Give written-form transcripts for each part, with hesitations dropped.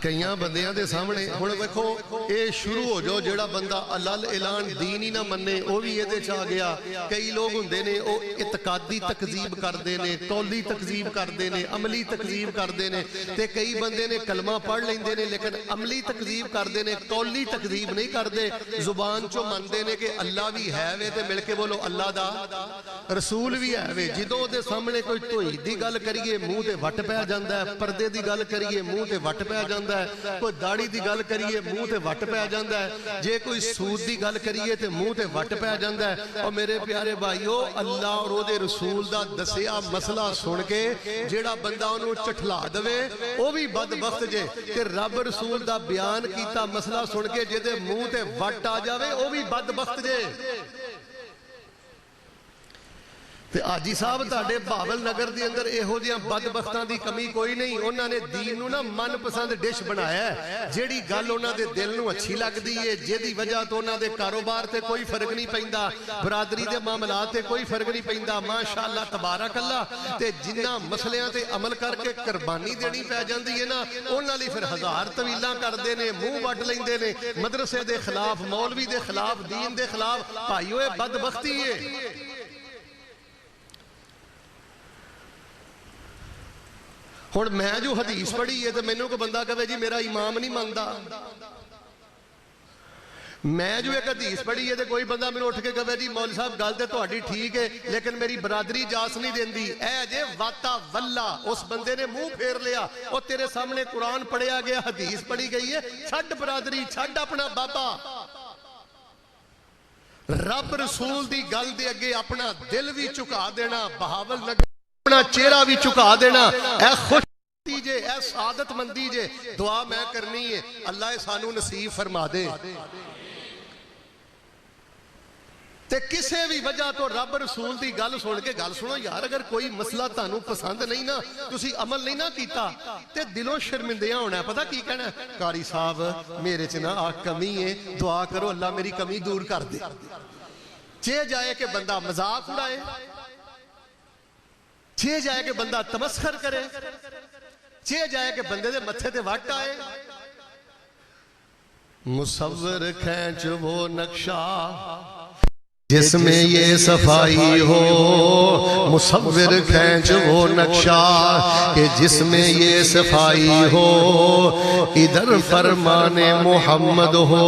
کئی بندیاں دے سامنے ہن ویکھو اے شروع ہو جاؤ جیڑا بندہ الل اعلان دین ہی نہ مننے او بھی یہ چ آ گیا. کئی لوگ ہوندے نے او اعتقادی تکذیب کردے نے, قولی تکذیب کردے نے, عملی تکذیب کردے نے. تے کئی بندے نے کلمہ پڑھ لیندے نے لیکن عملی تکذیب کردے نے, قولی تکذیب نہیں کردے. زبان چوں مندے نے کہ اللہ بھی ہے وے تے مل کے بولو اللہ دا رسول بھی ہے وے. جدوں دے سامنے کوئی توئی دی گل کریے منہ تے وٹ پہ جاندا ہے, پردے دی گل کریے منہ تے وٹ پہ جاندا ہے, کوئی داڑھی دی گل کریے منہ تے وٹ پہ جاندا ہے, جے کوئی سود دی گل کریے تے منہ تے وٹ پہ جاندا ہے. اور میرے پیارے بھائیو اللہ اور او دے رسول دا دسیا مسئلہ سن کے جیڑا بندہ انہوں چٹھلا دوے او بھی بدبخت جے. تے رب رسول دا بیان کیتا مسئلہ سن کے جے دے منہ تے وٹ آ جاوے او بھی بدبخت جے. تے آجی صاحب تاڑے بابل نگر دی اندر ایہو جیاں بدبختان دی کمی کوئی نہیں. انہوں نے دین نو نا من پسند ڈش بنایا ہے. جیڑی گل انہوں دے دل نو اچھی لگ دی ہے, جیدی وجہ تو انہوں دے کاروبار تے کوئی فرق نہیں پہندہ, برادری دے معاملات تے کوئی فرق نہیں پہندہ. ماشاءاللہ تبارک اللہ. تے جنہ مسئلیاں تے عمل کر کے قربانی دینی پہ جاندی ہے نا انہوں نے پھر ہزار طویلاں کر دینے, منہ وٹ لیندے نے, مدرسے دے خلاف, مولوی دے خلاف, دین دے خلاف. بھائیو اے بدبختی ہے. ہن میں جو حدیث پڑھی ہے تو مینوں کو بندہ کہے جی میرا امام نہیں ماندا. میں جو ایک حدیث پڑھی ہے تو کوئی بندہ میں اٹھ کے کہے جی مولوی صاحب گل تے تہاڈی ٹھیک ہے لیکن میری برادری اجازت نہیں دیندی. اے جے واتا ولا اس بندے نے منہ پھیر لیا. او تیرے سامنے قرآن پڑھیا گیا, حدیث پڑھی گئی ہے, چھڈ برادری, چھڈ اپنا بابا. رب رسول دی گل دے اگے اپنا دل بھی چکا دینا, بہاول نگر اپنا چہرہ بھی چکا دینا. اے خوش جے, اے سعادت مندی جے. دعا میں کرنی ہے اللہ سانو نصیب فرما دے. تے کسے بھی وجہ تو رب رسول دی گل سن کے گل سنو یار, اگر کوئی مسئلہ تانوں پسند نہیں نا, تسی عمل نہیں نا کیتا تے دلوں شرمندیاں ہونا ہے. پتہ کی کہنا ہے, قاری صاحب میرے چ نا کمی ہے, دعا کرو اللہ میری کمی دور کر دے. چے جائے کہ بندہ مذاق اڑائے, چے جائے کہ بندہ تمسخر کرے, چے جائے کہ بندے دے متھے تے وٹ آئے. مصور کھینچ وہ نقشہ جس میں یہ صفائی ہو, مصور کھینچ وہ نقشہ کہ جس میں یہ صفائی ہو. ادھر فرمان محمد ہو,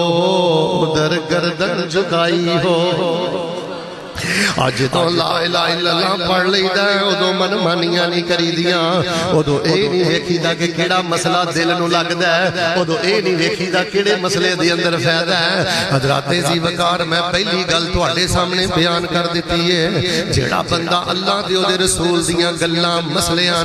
ادھر گردن جھکائی ہو. آج تو لا الہ الا اللہ پڑھ لیدہ ہے, ادھو من مانیاں نہیں کری دیاں, ادھو اے نہیں ویکھی دا کہ کیڑا مسئلہ دل نو لگ دا ہے, ادھو اے نہیں ویکھی دا کیڑے مسئلے دی اندر فیدہ ہے. حضرات زی وقار میں پہلی گل تو آٹے سامنے بیان کر دیتی ہے, جیڑا بندہ اللہ دے دے رسول دیاں گلاں مسئلیاں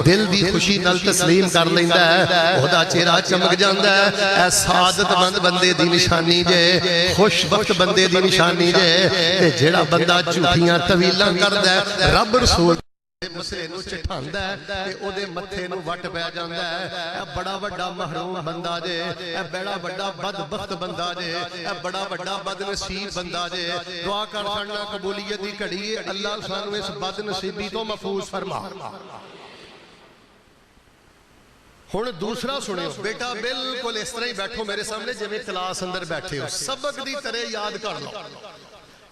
دل دی خوشی نال تسلیم کر لیندہ ہے, خدا چہرہ چمک جاندہ ہے. اے سعادت مند بندے دی نشانی جے, خوش بخت بندے دی نشانی جے. جیڑا بندہ جھوٹیاں طویلاں کردہ ہے, رب رسول مسئلے نو چٹھاندہ ہے کہ او دے متھے نو وٹ پہ جاندہ ہے. اے بڑا بڑا محروم بندہ جے, اے بڑا بڑا بدبخت بندہ جے, اے بڑا بڑا بدنصیب بندہ جے. دعا کر سڑنا قبولیت دی کڑی ہے, اللہ سانو اس بدنصیبی تو محفوظ فرما. ہن دوسرا سنے ہو بیٹا, بالکل اس طرح ہی بیٹھو میرے سامنے جب کلاس اندر بیٹھے ہو, سبق دی طرح یاد کر لو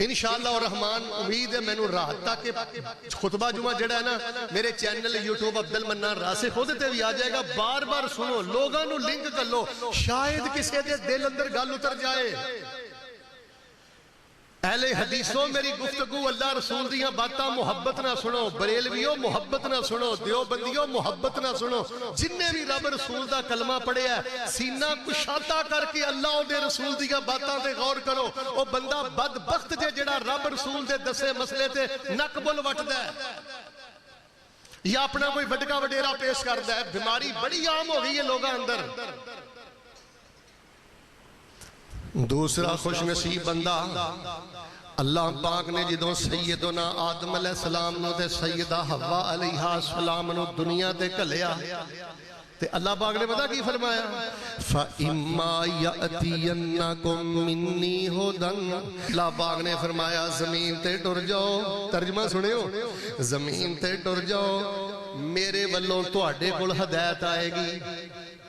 انشاءاللہ الرحمن. امید ہے میں نو رات تک خطبہ جمعہ جڑا ہے نا میرے چینل یوٹیوب عبدالمنان راسخ ہو دیتے بھی آ جائے گا. بار بار سنو, لوگاں نو لنک کر لو, شاید کسی دے دل اندر گل اتر جائے. اہل حدیثوں میری گفتگو اللہ رسول دیاں باتاں محبت نہ سنو, بریلویوں محبت نہ سنو, دیوبندیوں محبت نہ سنو. جننے بھی رب رسول دا کلمہ پڑھے ہے سینہ کشادہ کر کے اللہ دے رسول دیاں باتاں تے غور کرو. او بندہ بدبخت جے جڑا رب رسول دے دسے مسئلے تے نک بل وٹدا ہے یا اپنا کوئی وڈکا وڈیرا پیش کردا ہے. بیماری بڑی عام ہو گئی ہے لوگاں اندر. دوسرا خوش نصیب بندہ, اللہ پاک نے جدوں سیدنا آدم علیہ السلام نو تے سیدہ حوا علیہ السلام نو دنیا تے کلیا تے اللہ پاک نے پتہ کی فرمایا, فَإِمَّا يَأْتِيَنَّكُمْ مِنِّي هُدًى. اللہ پاک نے فرمایا زمین تے ٹر جاؤ, ترجمہ سنے ہو, زمین تے ٹر جاؤ, میرے والوں تواڈے کول ہدایت آئے گی.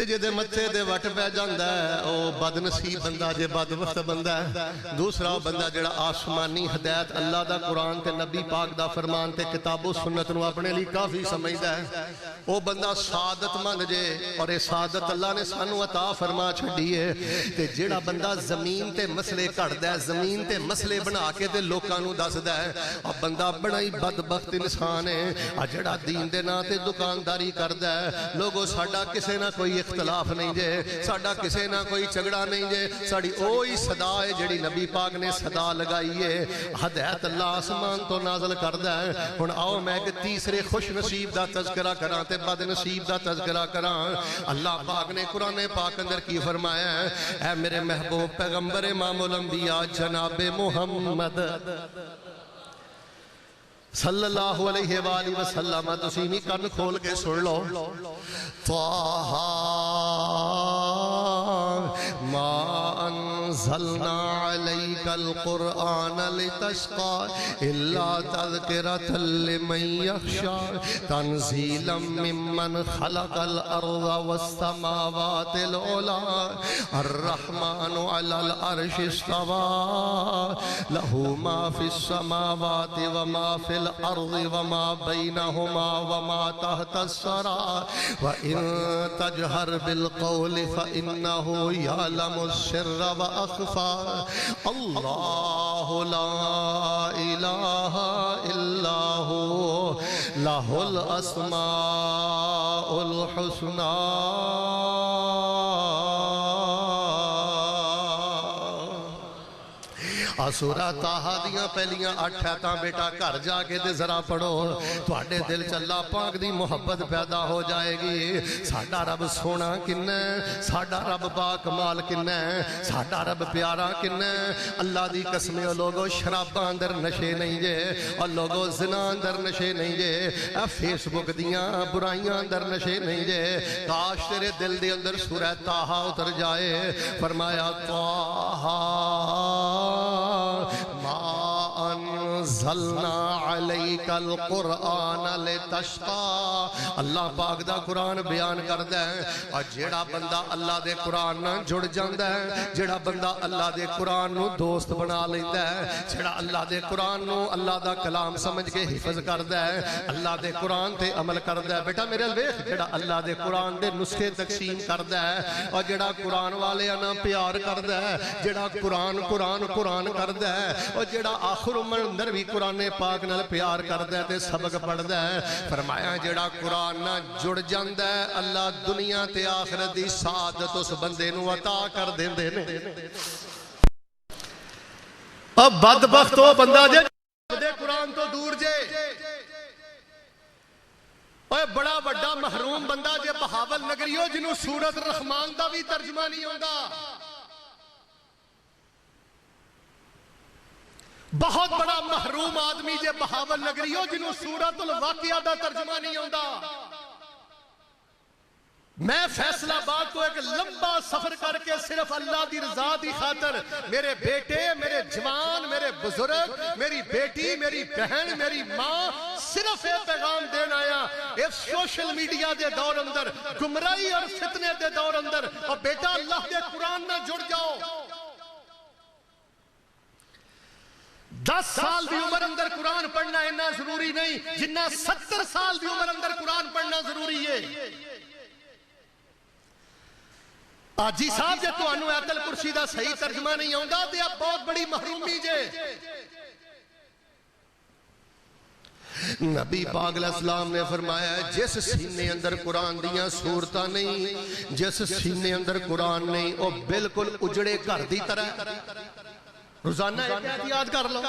تے جے متھے دے وٹ پہ جاندا ہے او بدنصیب بندہ جے بدبخت بندہ ہے دوسرا بندہ جڑا آسمانی ہدایت اللہ دا قرآن تے نبی پاک دا فرمان تے کتاب و سنت نو اپنے لیے کافی سمجھدا ہے او بندہ سعادت مند جے اور اے سعادت اللہ نے سانو عطا فرما چھڈی ہے تے جڑا بندہ زمین تے مسئلے کھڑدا ہے زمین تے مسئلے بنا کے تے لوکاں نو دسدا ہے او بندہ بڑا ہی بدبخت انسان ہے آ جڑا دین دے نام تے دکانداری کردا ہے لوگو ساڈا کسے نہ کوئی اختلاف نہیں جے ساڈا کسے نہ کوئی جھگڑا نہیں جے ساڈی اوہی صدا ہے جڑی نبی پاک نے صدا لگائی ہے ہدایت اللہ آسمان تو نازل کردا ہے ہن آؤ میں کہ تیسرے خوش نصیب دا تذکرہ کراں تے بد نصیب دا تذکرہ کراں اللہ پاک نے قرآن پاک اندر کی فرمایا ہے اے میرے محبوب پیغمبر امام الانبیاء جناب محمد صلی اللہ علیہ وآلہ وسلم تسیمی کن کھول کے سن لو طه ما انزلنا عليك القرآن لتشقى إلا تذكرة لمن يخشى تنزيلا ممن خلق الأرض والسماوات العلى الرحمن على العرش استوى له ما في السماوات وما في الأرض وما بينهما وما تحت الثرى وإن تجهر بالقول فإنه يعلم السر وأخفى الله لا إله إلا هو له الأسماء الحسنى سورہ طٰہٰ دیاں پہلیاں 8 آیتاں بیٹا گھر جا کے دے ذرا پڑھو تواڈے دل چ اللہ پاک دی محبت پیدا ہو جائے گی ساڈا رب سونا کنا ہے ساڈا رب با کمال کنا ہے ساڈا رب پیارا کنا ہے اللہ دی قسم او لوگو شراباں اندر نشے نہیں جے اور لوگو زنا اندر نشے نہیں جے اے فیس بک دیاں برائیاں اندر نشے نہیں جے کاش تیرے دل دے اندر سورہ طٰہٰ اتر جائے فرمایا طٰہٰ ما انزلنا علیک القرآن لتشقى اللہ پاک دا قرآن بیان کردا ہے اور جیڑا بندہ اللہ دے قرآن نہ جڑ جاندا ہے جیڑا بندہ اللہ دے قرآن نو دوست بنا لیندا ہے جیڑا اللہ دے قرآن نو اللہ دا کلام سمجھ کے حفظ کردا ہے اللہ دے قرآن تے عمل کردا ہے بیٹا میرے ویکھ جیڑا اللہ دے قرآن دے نسخے تقسیم کردا ہے اور جیڑا قرآن والے نال پیار کردا ہے جیڑا قرآن کردا ہے اور جیڑا آخر عمر اندر بھی قرآن پاک نال پیار کردا ہے تے سبق پڑھدا ہے فرمایا جیڑا قرآن نال جڑ جاندا ہے اللہ دنیا تے آخرت دی سعادت اس بندے نو عطا کر دیندے نے اب بدبخت او بندہ جے قرآن تو دور جے اوے بڑا بڑا محروم بندہ جے بہاول نگریو جنوں سورت الرحمان دا بھی ترجمہ نہیں ہوندا بہت بڑا محروم آدمی جے بہاول نگریو جنہوں سورت الواقعہ دا ترجمہ نہیں ہوندا میں فیصلہ آباد تو ایک لمبا سفر کر کے صرف اللہ دی رضا دی خاطر میرے بیٹے میرے جوان میرے بزرگ میری بیٹی میری بہن میری ماں صرف ایک پیغام دینا آیا اس سوشل میڈیا دے دور اندر گمراہی اور فتنے دے دور اندر اور بیٹا اللہ دے قرآن نہ جڑ جاؤ 10 سال دی عمر اندر قرآن پڑھنا اتنا ضروری نہیں جنہ 70 سال دی عمر اندر قرآن پڑھنا ضروری ہے آجی صاحب جے تو انو آیت الکرسی دا صحیح ترجمہ نہیں ہوندا تے اب بہت بڑی محرومی جے نبی پاک علیہ السلام نے فرمایا جس سینے اندر قرآن دیاں صورتاں نہیں جس سینے اندر قرآن نہیں وہ بالکل اجڑے گھر دی طرح روزانہ ایک یاد کر لو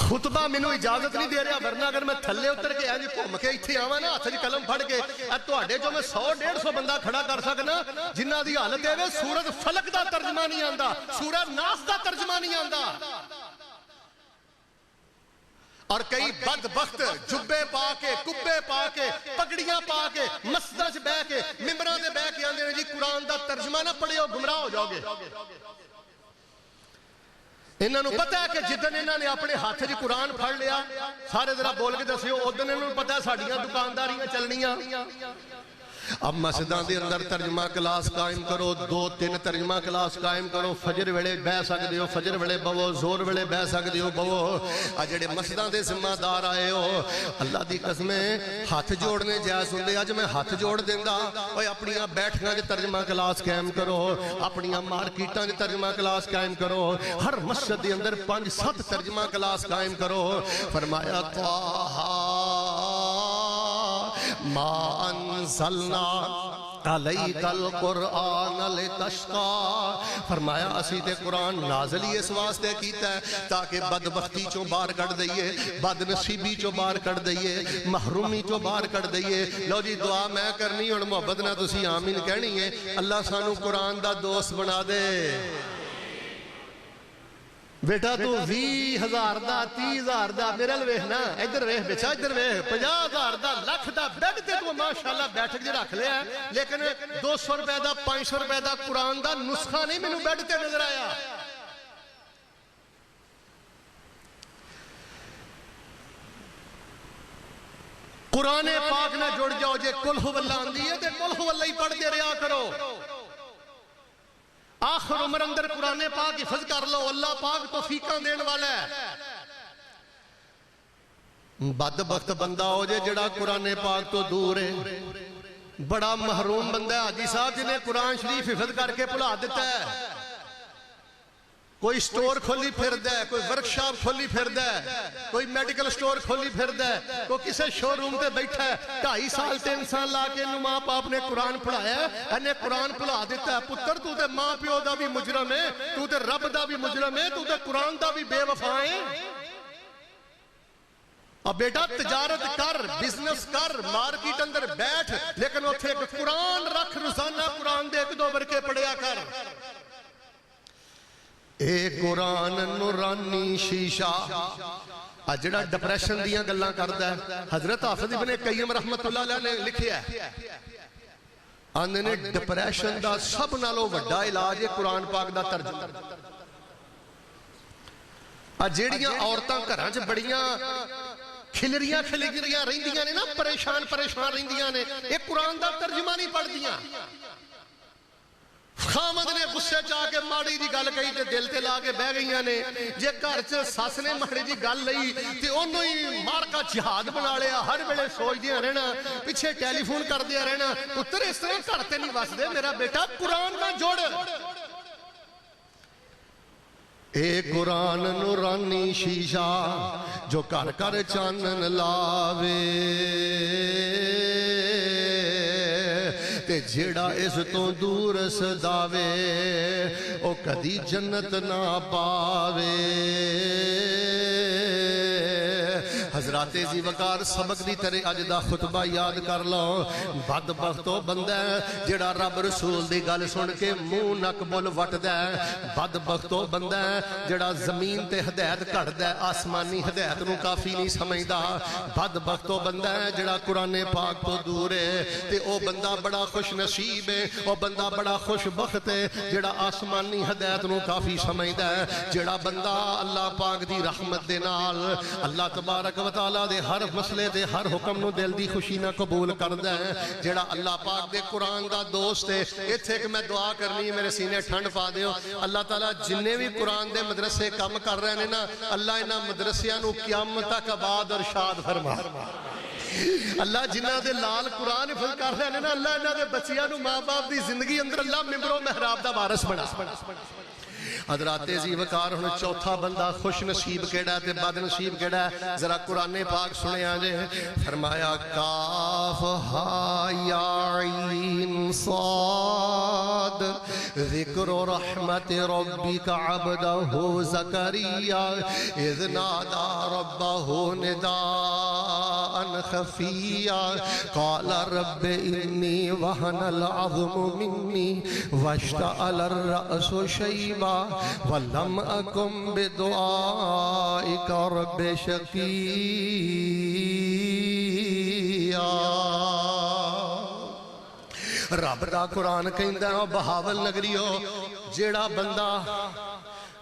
خطبہ منو اجازت نہیں دے رہا ورنہ اگر میں تھلے اتر کے آجی گھوم کے اتھے آواں نا ہاتھ قلم پھڑ کے تواڈے جو میں 100-150 بندہ کھڑا کر سکنا جنہ دی حالت ہے سورت فلق دا ترجمہ نہیں آندا سورہ ناس دا ترجمہ نہیں آندا اور کئی بدبخت جبے پا کے کبے پا کے پگڑیاں پا کے مسجد بہ کے ممبراں دے بہ کے آندے جی قرآن دا ترجمہ نہ پڑھے ہو گمراہ ہو جاؤ گے انہوں نے پتا ہے کہ جدن انہوں نے اپنے ہاتھ جی قرآن پڑھ لیا سارے ذرا بول کے دسیو ادن انہوں نے پتا ہے ساڑیاں دکانداریاں چلنیاں اب مسجداں دے اندر ترجمہ کلاس قائم کرو 2-3 ترجمہ کلاس قائم کرو فجر ویلے بہ سکدے ہو فجر ویلے بہو زور ویلے بہ سکدے ہو بہو جڑے مسجداں دے ذمہ دار آئے ہو اللہ دی قسمیں ہاتھ جوڑنے جائز ہوندے اج میں ہاتھ جوڑ دیندا اوے اپنیاں بیٹھیاں دے ترجمہ کلاس قائم کرو اپنیاں مارکیٹاں دے ترجمہ کلاس قائم کرو ہر مسجد دے اندر 5-7 ترجمہ کلاس قائم کرو فرمایا ما انزلنا علیک القرآن لتشقى فرمایا اسی تے قرآن نازل ہی اس واسطے کیتا ہے تاکہ بدبختی چوں باہر کٹ دئیے بد نصیبی چوں باہر کٹ دئیے محرومی چوں باہر کٹ دئیے لو جی دعا میں کرنی اور محبت نہ تسی آمین کہنی ہے اللہ سانو قرآن دا دوست بنا دے بیٹا تو 20,000 دا 30,000 دا میرے لویخ نا ادھر ویخ بچا ادھر ویخ 50,000 دا لکھ دا بیڈ تے تو ماشاءاللہ بیٹھک جی رکھ لیا ہے لیکن 200 روپے دا 500 روپے دا قرآن دا نسخہ نہیں میں نے بیڈ تے نظر آیا قرآن پاک نہ جڑ جاؤ جے قل ہو اللہ اندی ہے تے قل ہو اللہ ہی پڑھ دے رہا کرو آخر عمر اندر قرآن پاک حفظ کر لو اللہ پاک توفیقاں دین والا ہے بدبخت بندہ ہو جے جڑا قرآن پاک تو دور ہے بڑا محروم بندہ ہے حاجی صاحب جنہیں قرآن شریف حفظ کر کے بھلا دیتا ہے کوئی سٹور کھولی پھر دے کوئی ورکشاپ کھولی پھر دے کوئی میڈیکل سٹور کھولی پھر دے کوئی کسے شو روم تے بیٹھا ہے 2.5 سال 3 سال لا کے ماں باپ نے قرآن پڑھایا ہے انہیں قرآن پڑھا دیتا ہے پتر تو تے ماں پیو دا بھی مجرم ہے تو تے رب دا بھی مجرم ہے تو تے قرآن دا بھی بے وفا ہے اب بیٹا تجارت کر بزنس کر مارکیٹ اندر بیٹھ لیکن وہ تھے قرآن رکھ روزانہ قرآن دے 1-2 برکے پڑھیا کر اے قرآن نورانی شیشہ جڑا ڈپریشن دیاں گلاں کردا ہے حضرت حافظ ابن قیم رحمت اللہ علیہ نے لکھیا ہے آندے نے ڈپریشن دا سب نالوں وڈا علاج ہے قرآن پاک دا ترجمہ جیڑیاں عورتاں گھراں چ بڑیاں کھلریاں رہندیاں نے نا پریشان رہندیاں نے اے قرآن دا ترجمہ نہیں پڑھ دیاں خامد نے غصے چاہ کے ماڑی دی گل کہی تے دل تے لا کے بہ گئیاں نے جے گھر چ سس نے ماڑی دی گل لئی تے اونوں ہی مار کا جہاد بنا لیا ہر ویلے سوچ دیاں رہنا پیچھے ٹیلی فون کر دیا رہنا پتر اس طرح گھر تے نہیں وس دے میرا بیٹا قرآن نہ جوڑ اے قرآن نورانی شیشہ جو کر کر چانن لاوے تے جیڑا اس تو دور سداوے او کدی جنت نہ پاوے حضرات زی وقار سبق دی طرح اج دا خطبہ یاد کر لو بدبختو بندہ جڑا رب رسول دی گل سن کے منہ نک بول وٹدا ہے بدبختو بندہ جڑا زمین تے ہدایت کھڑدا ہے آسمانی ہدایت نو کافی نہیں سمجھدا بدبختو بندہ جڑا قرآن پاک تو دور ہے تے او بندہ بڑا خوش نصیب ہے او بندہ بڑا خوش بخت ہے جڑا آسمانی ہدایت نو کافی سمجھدا ہے جڑا بندہ اللہ پاک دی رحمت دے نال اللہ تبارک و تعالیٰ دے ہر مسئلے دے ہر حکم نو دل دی خوشی نہ قبول کردہ ہے جڑا اللہ پاک دے قرآن دا دوست ہے اتھے کہ میں دعا کرنی ہے میرے سینے ٹھنڈ پا دیو اللہ تعالیٰ جننے بھی قرآن دے مدرسے کم کر رہے ہیں نا اللہ انہاں مدرسیاں نو قیامت تک آباد اور شاد فرما اللہ جنہ دے لال قرآن حفظ کر رہے ہیں نا اللہ انہاں دے بچیاں نو ماں باپ دی زندگی اندر اللہ ممبر و محراب دا وارث بنا حضرات زی وقار ہن چوتھا بندہ خوش نصیب کیڑا ہے تے بد نصیب کیڑا ہے ذرا قرآن پاک سنے آجے فرمایا کاف ہا یا عین صاد ذکر رحمت ربک عبدہ زکریہ اذ نادا ربہ نداء خفیہ قال رب انی وہن العظم منی واشتعل الرأس شیبہ وَلَمْ أَكُمْ بِدُعَائِكَ رَبِّ شَقِيًّا رب دا قرآن کہندا ہے بہاول نگریو جیڑا بندہ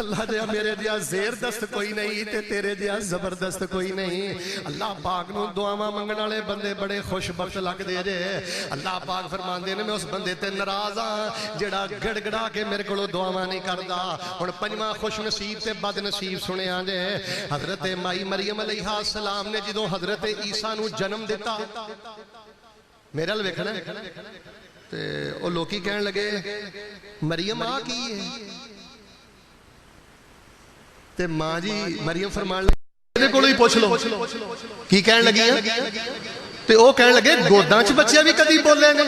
اللہ جہا میرے جہا زیر دست کوئی نہیں تے تیرے جہا زبردست کوئی نہیں. اللہ پاک نو دعاواں منگن والے بندے بڑے خوش بخت لگ دے جے. اللہ پاک فرماندے نے میں اس بندے تے ناراض ہاں جڑا گڑ گڑا کے میرے کولوں دعاواں نہیں کردا. ہن پنجواں خوش نصیب تے بد نصیب سنیا جے. حضرت مائی مریم علیہ السلام نے جدوں حضرت عیسیٰ نو جنم دیتا, میرے ال ویکھنا تے او لوکی کہن لگے مریم آ کی ہے تے ماں جی مریم فرمان لگے کولوں ہی پوچھ لو کی کہن لگی ہے تے او کہن لگے گوداں چ بچے بھی کدی بولے نے.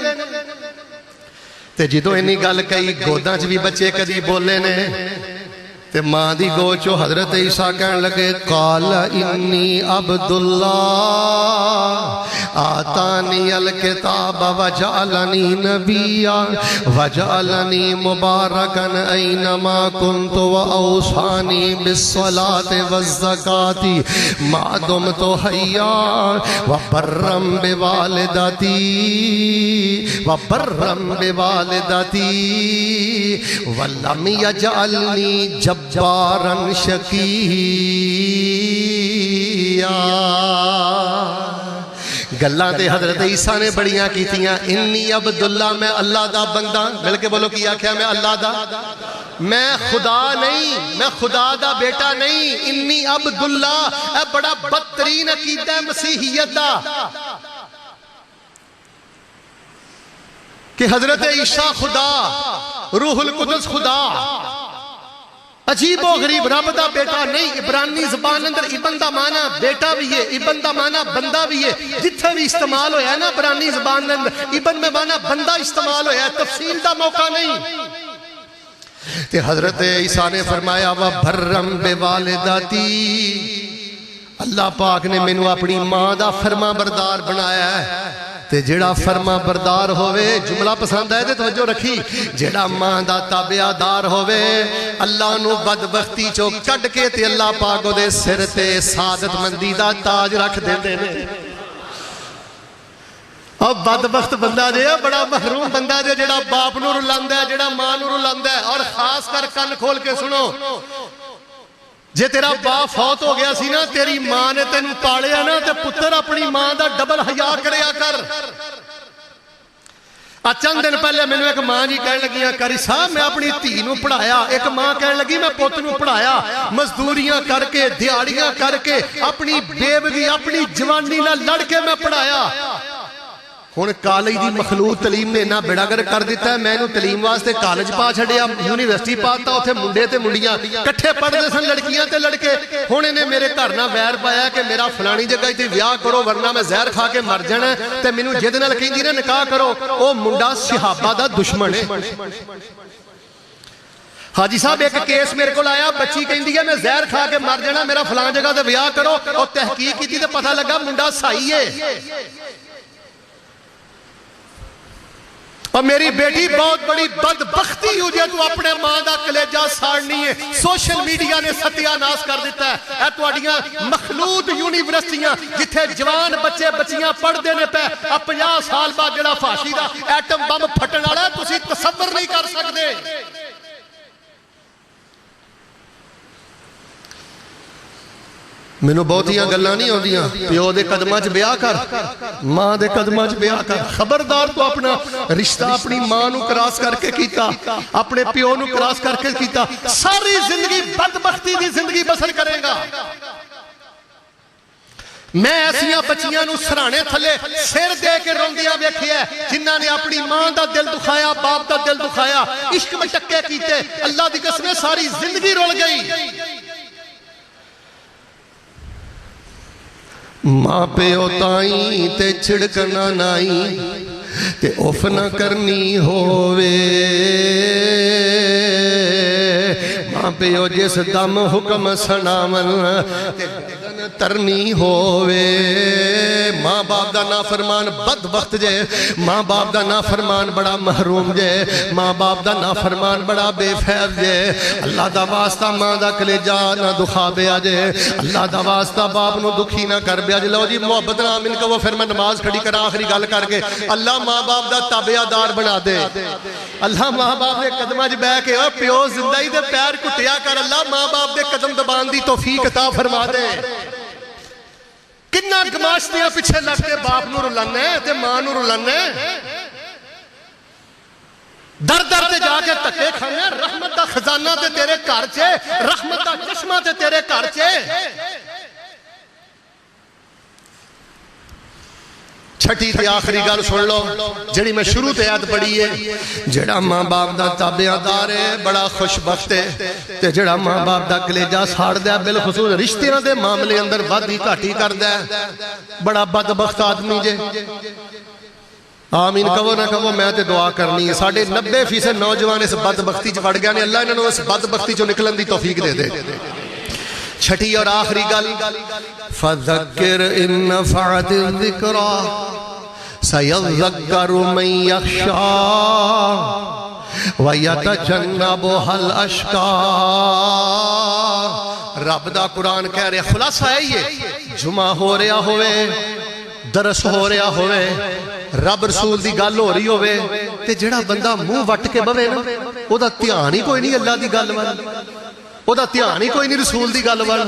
تے جدوں اینی گل کہی گوداں چ بھی بچے کدی بولے نے تے ماں دی گود چوں حضرت عیسیٰ کہن لگے قال انی عبداللہ آتانی الکتاب وجعلنی نبیا وجعلنی مبارکن اینما کنت واوصانی بالصلاة والزکاة ما دمت حیا وبرم بوالدتی ولم یجعلنی جبارا شقیا. گلاں تے حضرت عیسیٰ نے بڑیاں کیتیاں. انی عبداللہ میں اللہ دا بندہ, مل کے بولو کیا کیا میں اللہ دا, میں خدا نہیں, میں خدا دا بیٹا نہیں. انی عبداللہ اے بڑا بدترین عقیدہ ہے مسیحیت دا کہ حضرت عیسیٰ خدا, روح القدس خدا. عجیب و غریب, رب دا بیٹا نہیں. عبرانی زبان اندر ابن دا معنی بیٹا بھی ہے, ابن دا معنی بندہ بھی ہے. جتھے بھی استعمال ہویا ہے نا عبرانی زبان اندر ابن میں معنی بندہ استعمال ہویا ہے, تفصیل دا موقع نہیں. تے حضرت عیسیٰ نے فرمایا وَبَرَّمْ بِوَالِدَتِي, اللہ پاک نے مینوں اپنی ماں دا فرما بردار بنایا ہے. تے جڑا فرما بردار ہوئے, جملہ پسند ہے تے توجہ رکھی, جڑا ماں دا تابعدار ہوئے اللہ نو بدبختی چو کڈ کے تے اللہ پاک دے سر تے سعادت مندی دا تاج رکھ دیندے نے. اب بدبخت بندہ دے, بڑا محروم بندہ دے جڑا باپ نو رلاندہ ہے, جڑا ماں نو رلاندہ ہے. اور خاص کر کن کھول کے سنو, جے تیرا باپ فوت ہو گیا سی نا, تیری ماں نے تینوں پالیا نا, تے پتر اپنی ماں دا ڈبل حیا کریا کر. چند دن پہلے میں نے ایک ماں جی کہنے لگیاں کری صاحب میں اپنی تھی نو پڑھایا. ایک ماں کہنے لگی میں پوت نو پڑھایا, مزدوریاں کر کے دیاڑیاں کر کے اپنی بیوگی اپنی جوانی نہ لڑ کے میں پڑھایا. ہن کالج دی مخلوط تعلیم نے اتنا بیڑا گرک کر دیتا ہے. میں تعلیم واسطے کالج پا چھڑیا, یونیورسٹی پاتا, اوتھے منڈے تے منڈیاں کٹھے پڑھدے سن, لڑکیاں تے لڑکے. ہن انہیں میرے گھر نہ ویر پایا کہ میرا فلانی جگہ تے ویاہ کرو ورنہ میں زہر کھا کے مر جانا ہے. تے مینوں جہدے نال کہندی نے نکاح کرو, او منڈا صحابہ دا دشمن ہے. حاجی صاحب ایک کیس میرے کو آیا, بچی کہندی ہے میں زہر کھا کے مر جانا, میرا فلان جگہ تے ویاہ کرو. اور تحقیق کی تے پتہ لگا منڈا صحیح ہے. اور میری بیٹی بہت بڑی بدبختی ہو جائے تو اپنے ماں دا کلیجہ ساڑنی ہے. سوشل میڈیا نے ستیہ ناس کر دیتا ہے. اے تو اڈیاں مخلوط یونیورسٹیاں جتھے جوان بچے بچیاں پڑھ دینے پہ, اب 50 سال بعد جڑا فاشی دا ایٹم بم پھٹن والا ہے تسی تصور نہیں کر سکتے. مینوں بہتیاں گلاں نہیں ہوندیاں. پیو دے قدماں چ بیاہ کر, ماں دے قدماں چ بیاہ کر. خبردار تو اپنا رشتہ اپنی ماں نو کراس کر کے کیتا, اپنے پیو نو کراس کر کے کیتا, ساری زندگی بدبختی دی زندگی بسر کرے گا. میں ایسیاں بچیاں نو سرانے تھلے سر دے کے روندیاں ویکھیا ہے جنہاں نے اپنی ماں دا دل دکھایا, باپ دا دل دکھایا, عشق میں ٹکے کیتے. اللہ دی قسم ساری زندگی رول گئی. ماں پیو تائیں تے چھڑکنا نائی تے اف نہ کرنی ہووے. ماں پیو جس دم حکم سناون تے گردن ترنی ہووے. ماں باپ دا نافرمان بدبخت جے، ماں باپ دا نافرمان بڑا محروم جے، ماں باپ دا نافرمان بڑا بے فیض جے۔ اللہ دا واسطہ ماں دا کلیجہ نہ دکھا بیا جے، اللہ دا واسطہ باپ نو دکھی نہ کر بیا جے۔ لو جی محبت نہ آمین کہ وہ پھر میں نماز کھڑی کر آخری گل کر کے اللہ ماں باپ دا تابعہ دار بنا دے۔ اللہ ماں باپ دے قدمہ جی بے کے پیو زندگی دے پیر کٹیا کر، اللہ ماں باپ دے قدم دبان دی توفیق عطا فرما دے۔ کنہ گماشتیاں پیچھے لگ کے باپ نو رلانے تے ماں نو رلانے، در در تے جا کے تکے کھانے، رحمت دا خزانہ تے تیرے گھر چے، رحمت دا چشمہ تے تیرے گھر چے۔ چھٹی تے آخری گل سن لو جڑی میں شروع تے آیت پڑھی ہے، جڑا ماں باپ دا تابعہ دار ہے بڑا خوش بخت ہے، تے جڑا ماں باپ دا کلیجہ ساڑ دیا بالخصوص رشتیاں دے معاملے اندر وادی گھاٹی کر دیا بڑا بدبخت آدمی جے۔ آمین کہو نہ کہو میں تے دعا کرنی ہے، 90% نوجوان اس بدبختی چ وڑ گیا نے، اللہ انہوں نے اس بدبختی چ نکلن دی توفیق دے دے۔ چھٹی اور آخری گل، فذکر ان نفعت الذکرى سیذکر من یخشی ویتجنبها الاشقی۔ رب دا قرآن کہہ رہے خلاصہ ہے یہ، جمعہ ہو رہا ہوئے، درس ہو رہا ہوئے، رب رسول دی گل ہو رہی ہوئے، تے جڑا بندہ منہ وٹ کے بوے نا او دا دھیان ہی کوئی نہیں اللہ دی گل وال، او دا دھیان ہی کوئی نہیں رسول دی گل وال،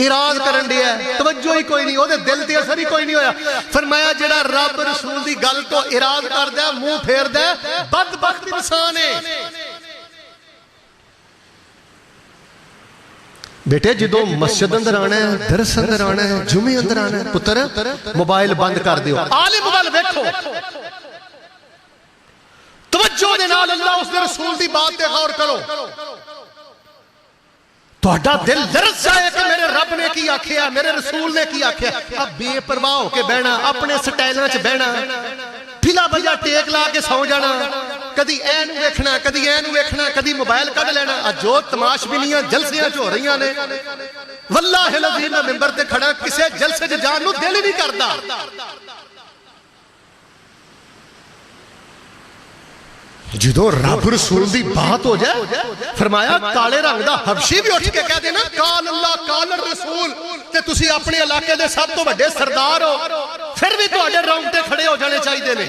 اراد کرن دیا ہے، توجہ ہی کوئی نہیں، او دے دل تے اثر ہی کوئی نہیں ہویا۔ فرمایا جڑا رب رسول دی گل تو اراد کر دیا منہ پھیر دیا بدبخت انسان ہے۔ بیٹے جدو مسجد اندر آنا ہے، درس اندر آنا ہے، جمعے اندر آنا ہے، پتر موبائل بند کر دیو، عالم موبائل بیٹھو، توجہ دے نال اللہ اس دے رسول دی بات دے غور کرو، تو اڈا دل درس جائے کہ میرے رب نے کی آکھیا، میرے رسول نے کی آکھیا۔ اب بے پرواہ ہو کے بہنا، اپنے سٹائلوں چ بہنا، پھلا بھیا ٹیک لا کے سو جانا، کدی اینو ویکھنا، کدی اینو ویکھنا، کدی موبائل کڈ لینا، جو تماش بینیاں جلسیاں چ ہو رہیاں نے، واللہ العظیم میں ممبر تے کھڑا کسے جلسے چ جان نو دل ہی نہیں کردا۔ جدو رب رسول دی بات ہو جائے، فرمایا کالے رنگ دا حبشی بھی اٹھ کے کہہ دینا کال اللہ کال الرسول، تے تسی اپنے علاقے دے سب تو بڑے سردار ہو، پھر بھی تو اڈے رونگٹے کھڑے ہو جانے چاہیے دینے۔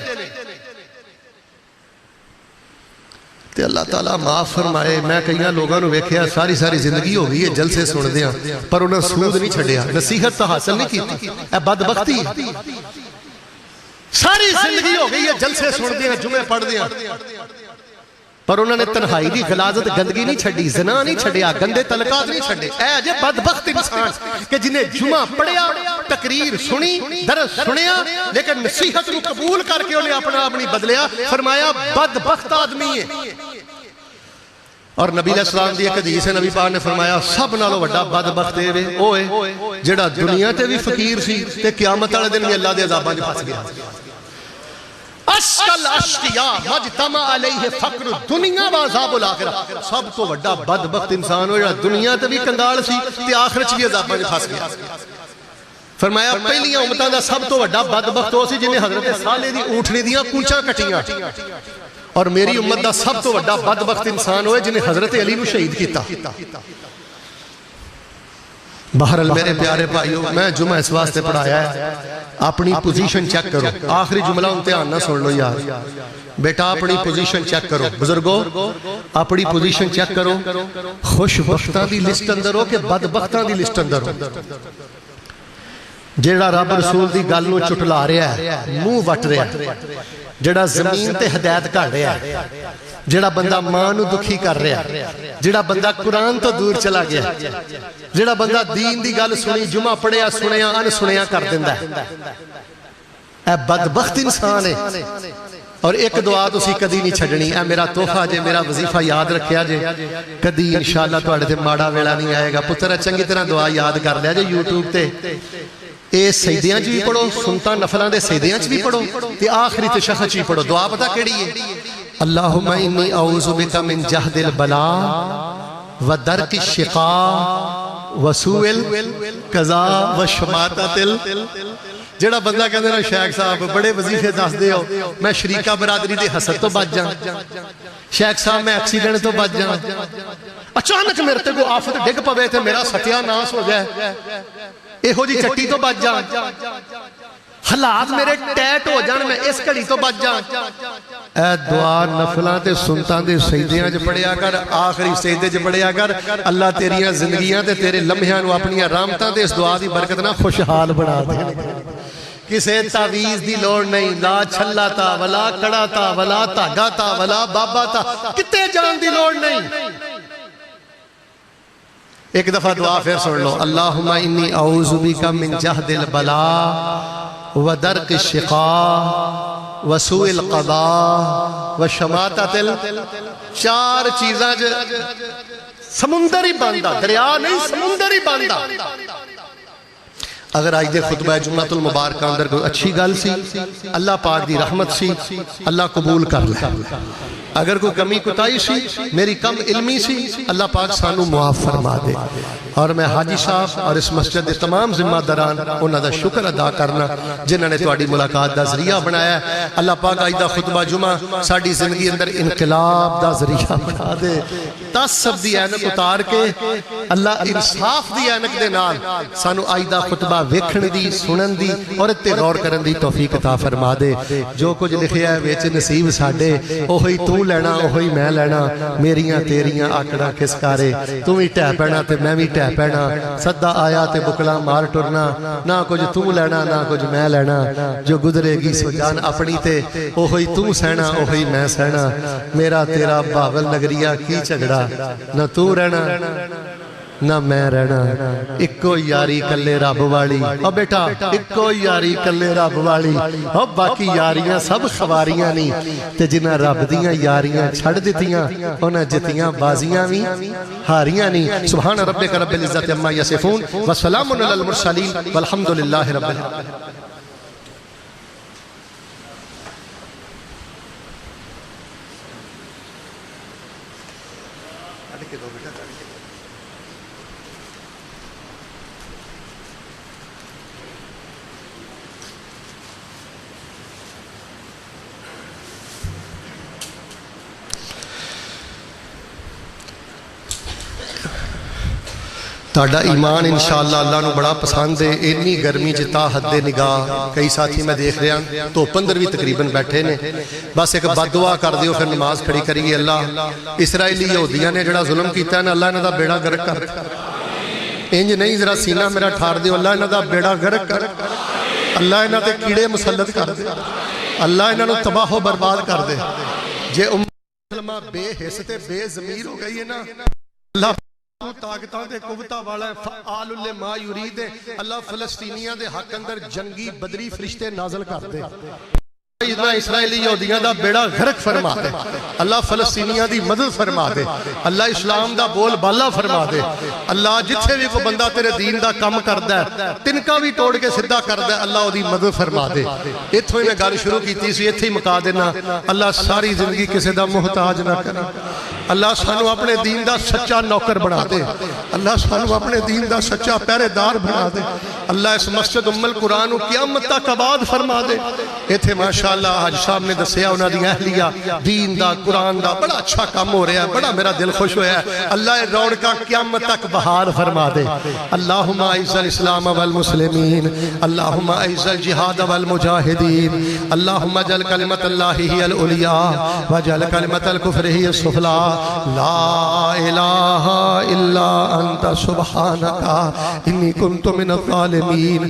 تے اللہ تعالیٰ معاف فرمائے، میں کئیاں لوگاں نو ویکھیا ساری زندگی ہو گئی ہے جلسے سن دیاں، پر انہاں سود نہیں چھڑیا، نصیحت تو حاصل نہیں کیتی، اے بدبختی ساری زندگی ہو گئی ہے جلسے سن دیاں، جمعے پڑھ دیاں، پر انہوں نے تنہائی دی غلاظت گندگی نہیں چھڑی، زنا نہیں چھڑیا، گندے تلقات نہیں چھڑے۔ اے عجب بدبخت انسان کہ جنہیں جمعہ پڑھیا، تقریر سنی، درس سنیا، لیکن نصیحت کو قبول کر کے انہیں اپنی بدلیا۔ فرمایا بدبخت آدمی ہے۔ اور نبی علیہ السلام دی ایک حدیث ہے، نبی پاک نے فرمایا سب نالوں بڑا بدبخت اے اوے جڑا دنیا تے بھی فقیر سی تے قیامت والے دن بھی اللہ دے عذاباں وچ پھس گیا۔ اشکل اشقیاء مجتمع علیہ فقر دنیا و عذاب الاخرہ، سب تو بڑا بدبخت انسان ہو جڑا دنیا تے بھی کنگال سی تے آخرت بھی عذاباں وچ پھس گیا۔ فرمایا پہلیاں امتاں دا سب تو بڑا بدبخت ہو سی جنہیں حضرت صالح دی اونٹنی دیاں کونچاں کٹیاں، اور میری امت دا سب تو بڑا بدبخت انسان ہوئے جنہیں حضرت علی نو شہید کیتا۔ بہرحال میرے پیارے بھائیو، میں جمعہ اس واسطے پڑھایا ہے، اپنی پوزیشن چیک کرو۔ آخری جملہ امتحان نہ سن لو یار، بیٹا اپنی پوزیشن چیک کرو، بزرگو اپنی پوزیشن چیک کرو، خوش بختاں دی لسٹ اندر ہو کہ بدبختاں دی لسٹ اندر ہو۔ جیڑا رب رسول دی گل نو چٹلا رہا ہے، منہ وٹ رہا ہے، جیڑا زمین تے ہدایت کر رہا ہے، جیڑا بندہ ماں نو دکھی کر رہا ہے، جیڑا بندہ قرآن تو دور چلا گیا، جیڑا بندہ دین دی گل سنی، جمعہ پڑھیا سنیا ان سنیا کر دیندہ ہے، اے بدبخت انسان ہے۔ اور ایک دعا تو اسی کدی نہیں چھڑنی، اے میرا تحفہ جے، میرا وظیفہ یاد رکھیا جے، کدی انشاءاللہ تو اڑے تے ماڑا ویلا نہیں آئے گا۔ پتر چنگی طرح دعا یاد کر لیا جے یوٹیوب تے، اے سجدیاں چ بھی پڑھو، سنتا نفلاں دے سجدیاں چ بھی پڑھو، تے آخری تشہد چ بھی پڑھو۔ دعا پتہ کیڑی ہے؟ اللہم انی اعوذ بک من جہد البلاء و درک الشقاء وسوء القضاء وشماتۃ جڑا بندہ کہندے نا شیخ صاحب بڑے وظیفے دس دے ہو میں شریکہ برادری دے حسد تو بچ جاں، شیخ صاحب میں ایکسیڈنٹ تو بچ جاں، اچانک میرے تے کوئی آفت ڈگ پوے تے میرا ستیا ناس ہو جائے، ایہو جی چٹی تو بچ جاں، حالات میرے ٹیٹ ہو جان میں اس گھڑی تو بچ جاں۔ اے دعا نفلاں تے سنتاں دے سجدیاں چ پڑھیا کر، آخری سجدے چ پڑھیا کر، اللہ تیریاں زندگیاں تے تیرے لمحیاں نو اپنی رحمتاں تے اس دعا دی برکت نہ خوشحال بنا دے۔ کسے تعویز دی لوڑ نہیں، لا چھلا تا ولا کڑا تا ولا تاگا تا ولا بابا تا، کتے جان دی لوڑ نہیں۔ ایک دفعہ دعا پھر سن لو، اللہم انی اعوذ بک من جہد البلاء ودرک الشقاء وسوء القضاء وشماتۃ چار چیزاں سمندر ہی باندھا، دریا نہیں سمندر ہی باندھا۔ اگر آج دے خطبہ جمعۃ المبارکہ اندر کوئی اچھی گل سی، اللہ پاک دی رحمت سی، اللہ قبول کر لے۔ اگر کوئی کمی کتائی سی، میری کم علمی سی، اللہ پاک سانو معاف فرما دے۔ اور میں حاجی صاحب اور اس مسجد دے تمام ذمہ داران انہاں دا شکر ادا کرنا جنہاں نے تہاڈی ملاقات دا ذریعہ بنایا ہے۔ اللہ پاک آج دا خطبہ جمعہ ساڈی زندگی اندر انقلاب دا ذریعہ بنا دے۔ تعصب دی اینک اتار کے اللہ انصاف دی اینک دے نال سانو آج دا خطبہ ویکھن دی، سنن دی اور تے غور کرن دی توفیق عطا فرما دے۔ جو کچھ لکھیا ہے وچ نصیب ساڈے، اوہی تو لینا اوہی میں لینا، میریاں تیریاں آکڑا کس کارے، تو ہی ٹہ پینا تے میں بھی ٹہ پینا، سدا آیا تے بکلا مار ٹرنا، نہ کچھ تو لینا نہ کچھ میں لینا، جو گزرے گی سو جان اپنی تے اوہی تو سہنا اوہی میں سہنا، میرا تیرا باول نگریہ کی جھگڑا، نہ تو رہنا نہ میں رہنا، اکو یاری کلے رب والی، او بیٹا اکو یاری کلے رب والی، او باقی یاریاں سب خواریاں نہیں، تے جنہ رب دیاں یاریاں چھڑ دیتیاں انہاں جتیاں بازیاں بھی ہاریاں نہیں۔ سبحان ربک رب العزت عما یصفون وسلام علی المرسلین والحمدللہ رب العالمین۔ تاڑا ایمان انشاءاللہ اللہ نو بڑا پسند ہے، اتنی گرمی جتا حد نگاہ، کئی ساتھی میں دیکھ رہا ہوں تو پندر بھی تقریباً بیٹھے نے، بس ایک بد دعا کر دیو پھر نماز کھڑی کریے۔ اللہ اسرائیلی یہودیاں نے جڑا ظلم کیتا ہے نا، اللہ انہاں دا بیڑا گرک کر، انج نہیں ذرا سینہ میرا ٹھار دیو، اللہ انہاں دا بیڑا گرک کر، اللہ انہاں تے کیڑے مسلط کر دے، اللہ انہاں نو تباہ و برباد کر دے۔ جے مسلمہ بے حس تے بے ضمیر ہو گئی ہے نا، اللہ طاقتاں دے قوتاں والا ہے، فعال لما یرید ہے، اللہ فلسطینیاں دے حق اندر جنگی بدری فرشتے نازل کر دے، اسرائیلی یہودیاں دا بیڑا غرق فرما دے، اللہ فلسطینیاں دی مدد فرما دے، اللہ اسلام دا بول بالا فرما دے، اللہ جتھے بھی کوئی بندہ تیرے دین دا کم کردہ ہے تنکا بھی توڑ کے صدہ کردہ ہے، اللہ دی مدد فرما دے۔ اتھوں ہی میں گل شروع کی تھی اتھے ہی مکا دینا، اللہ ساری زندگی کسی دا محتاج نہ کرے، اللہ سانو اپنے دین دا سچا نوکر بنا دے، اللہ سانو اپنے دین دا سچا پہرے دار بنا دے، اللہ اس مسجد ام القرآن قیامت تک آباد فرما دے۔ ایتھے ماشاءاللہ حج صاحب نے دسیا انہاں دی اہلیہ دین دا قرآن دا بڑا اچھا کام ہو رہا ہے، بڑا میرا دل خوش ہویا ہے، اللہ رونقاں قیامت تک بہار فرما دے۔ اللہم اعز الاسلام والمسلمین، اللہم اعز الجہاد والمجاہدین، اللہم اجعل کلمۃ اللہ ہی العلیٰ واجعل کلمۃ الکفر ہی السفلیٰ، لا الہ الا انت سبحانک انی کنت من الظالمین۔